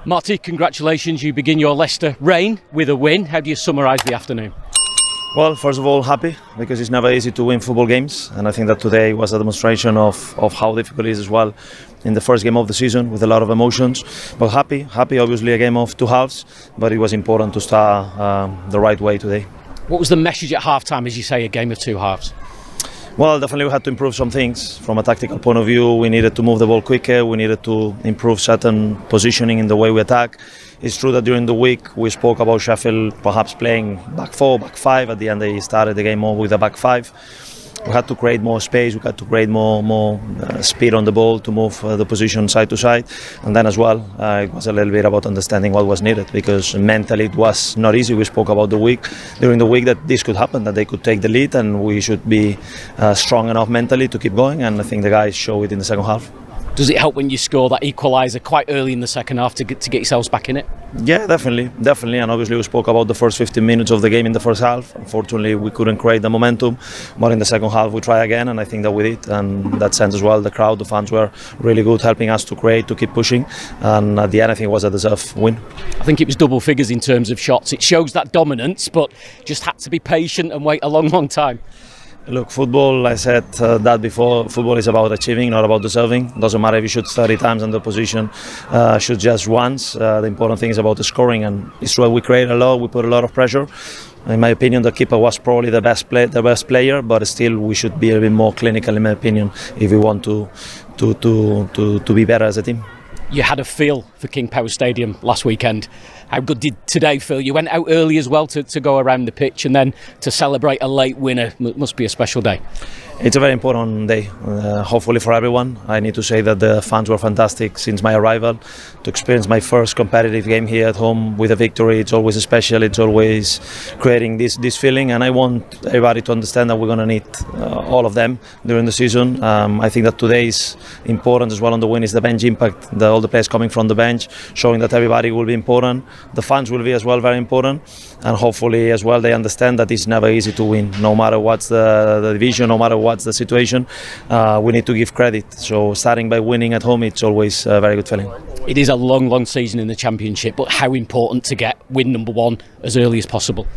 Marty, congratulations. You begin your Leicester reign with a win. How do you summarise the afternoon? Well, first of all, happy because it's never easy to win football games, and I think that today was a demonstration of how difficult it is as well in the first game of the season with a lot of emotions. But happy, obviously a game of two halves, but it was important to start the right way today. What was the message at half-time, as you say, a game of two halves? Well, definitely we had to improve some things. From a tactical point of view, we needed to move the ball quicker, we needed to improve certain positioning in the way we attack. It's true that during the week we spoke about Sheffield perhaps playing back four, back five. At the end they started the game more with a back five. We had to create more space, we had to create more speed on the ball to move the position side to side. And then as well, it was a little bit about understanding what was needed, because mentally it was not easy. We spoke about during the week that this could happen, that they could take the lead, and we should be strong enough mentally to keep going. And I think the guys show it in the second half. Does it help when you score that equaliser quite early in the second half to get yourselves back in it? Yeah, definitely. And obviously we spoke about the first 15 minutes of the game in the first half. Unfortunately, we couldn't create the momentum, but in the second half we try again, and I think that we did. And in that sense as well, the crowd, the fans were really good, helping us to create, to keep pushing. And at the end, I think it was a deserved win. I think it was double figures in terms of shots. It shows that dominance, but just had to be patient and wait a long time. Look, football, I said that before, football is about achieving, not about deserving. Doesn't matter if you shoot 30 times under position, shoot just once. The important thing is about the scoring, and it's true we create a lot, we put a lot of pressure. In my opinion, the keeper was probably the best player, but still we should be a bit more clinical, in my opinion, if we want to be better as a team. You had a feel for King Power Stadium last weekend. How good did today feel? You went out early as well to go around the pitch, and then to celebrate a late winner must be a special day. It's a very important day, hopefully for everyone. I need to say that the fans were fantastic since my arrival. To experience my first competitive game here at home with a victory, it's always special, it's always creating this feeling, and I want everybody to understand that we're going to need all of them during the season. I think that today is important as well on the win is the bench impact, all the players coming from the bench, showing that everybody will be important. The fans will be as well very important, and hopefully as well they understand that it's never easy to win, no matter what's the division, no matter what's the situation. We need to give credit. So starting by winning at home, it's always a very good feeling. It is a long season in the Championship, but how important to get win number one as early as possible?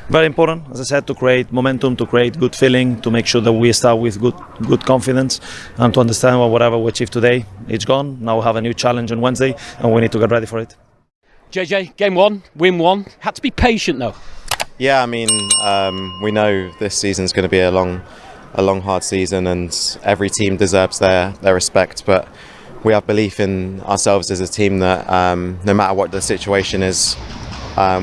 Very important, as I said, to create momentum, to create good feeling, to make sure that we start with good confidence, and to understand that whatever we achieve today, it's gone. Now we have a new challenge on Wednesday, and we need to get ready for it. JJ, game one, win one. Had to be patient though. Yeah, I mean, we know this season's going to be a long, hard season, and every team deserves their respect. But we have belief in ourselves as a team that no matter what the situation is,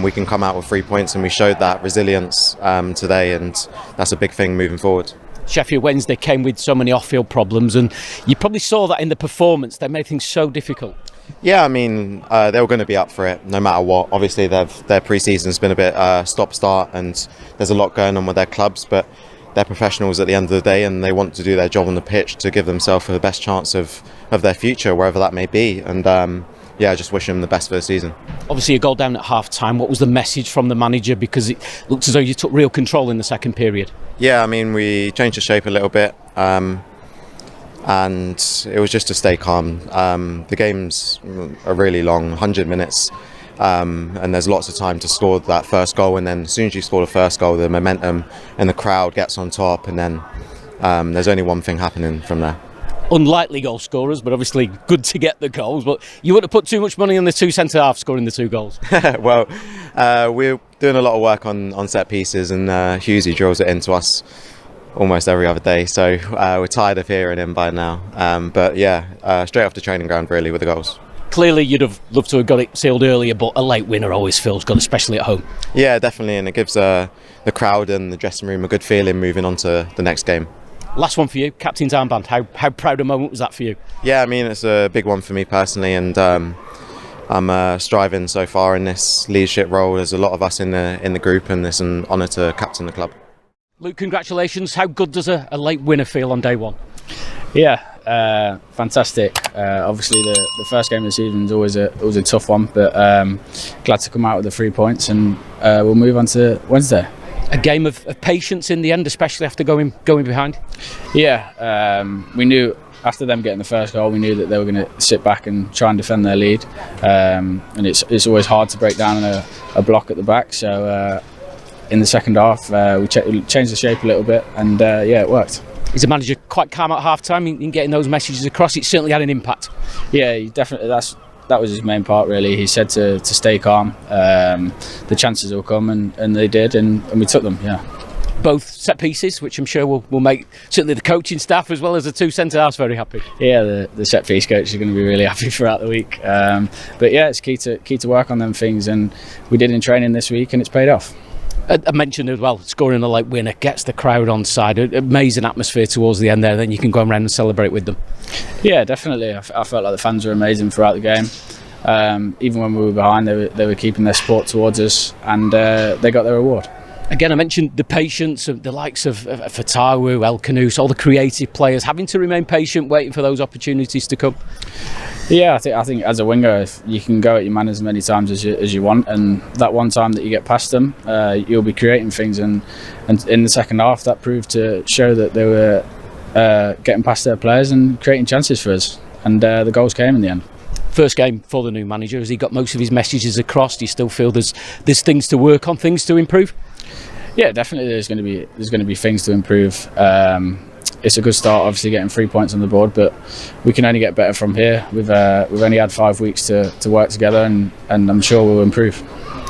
we can come out with 3 points, and we showed that resilience today, and that's a big thing moving forward. Sheffield Wednesday came with so many off-field problems, and you probably saw that in the performance. They made things so difficult. Yeah, I mean, they were going to be up for it no matter what. Obviously, their pre-season's been a bit stop-start, and there's a lot going on with their clubs, but they're professionals at the end of the day, and they want to do their job on the pitch to give themselves the best chance of their future, wherever that may be. And I just wish them the best for the season. Obviously, a goal down at half-time. What was the message from the manager? Because it looked as though you took real control in the second period. Yeah, I mean, we changed the shape a little bit. And it was just to stay calm. The games are really long, 100 minutes, and there's lots of time to score that first goal, and then as soon as you score the first goal, the momentum and the crowd gets on top, and then there's only one thing happening from there. Unlikely goal scorers, but obviously good to get the goals, but you wouldn't have put too much money on the two centre-halves scoring the two goals. Well, we're doing a lot of work on set pieces, and Hughesy drills it into us almost every other day, so we're tired of hearing him by now, but straight off the training ground really with the goals. Clearly you'd have loved to have got it sealed earlier, but a late winner always feels good, especially at home. Yeah, definitely, and it gives the crowd and the dressing room a good feeling moving on to the next game. Last one for you, captain's armband. How proud a moment was that for you? Yeah, I mean, it's a big one for me personally, and I'm striving so far in this leadership role. There's a lot of us in the group, and it's an honour to captain the club. Luke, congratulations. How good does a late winner feel on day one? Yeah, fantastic. Obviously, the first game of the season is always a tough one, but glad to come out with the 3 points, and we'll move on to Wednesday. A game of patience in the end, especially after going behind? Yeah, we knew after them getting the first goal, we knew that they were going to sit back and try and defend their lead. And it's always hard to break down a block at the back. So in the second half, we changed the shape a little bit, and yeah, it worked. Is the manager quite calm at half-time in getting those messages across? It certainly had an impact. Yeah, he definitely. That was his main part, really. He said to stay calm. The chances will come, and they did, and we took them. Yeah. Both set pieces, which I'm sure will make certainly the coaching staff as well as the two centre halves very happy. Yeah, the set piece coach is going to be really happy throughout the week. But yeah, it's key to work on them things, and we did in training this week, and it's paid off. I mentioned as well, scoring a late winner gets the crowd on side. Amazing atmosphere towards the end there. Then you can go around and celebrate with them. Yeah, definitely. I felt like the fans were amazing throughout the game. Even when we were behind, they were keeping their support towards us, and they got their reward. Again, I mentioned the patience of the likes of Fatawu, El Kanous, all the creative players having to remain patient, waiting for those opportunities to come. Yeah, I think as a winger, if you can go at your man as many times as you want, and that one time that you get past them, you'll be creating things. And in the second half, that proved to show that they were getting past their players and creating chances for us. And the goals came in the end. First game for the new manager. Has he got most of his messages across? Do you still feel there's things to work on, things to improve? Yeah, definitely. There's going to be things to improve. It's a good start, obviously getting 3 points on the board, but we can only get better from here. We've only had 5 weeks to work together, and I'm sure we'll improve.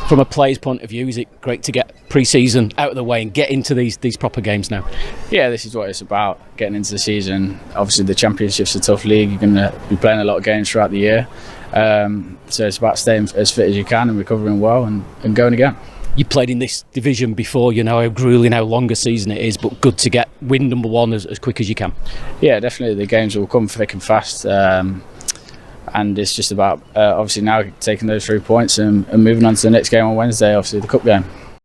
From a player's point of view, is it great to get pre-season out of the way and get into these proper games now? Yeah, this is what it's about, getting into the season. Obviously, the Championship's a tough league. You're going to be playing a lot of games throughout the year. So it's about staying as fit as you can and recovering well and going again. You played in this division before, you know how grueling, how long a season it is, but good to get win number one as quick as you can. Yeah, definitely. The games will come thick and fast. And it's just about obviously now taking those 3 points and moving on to the next game on Wednesday, obviously the cup game.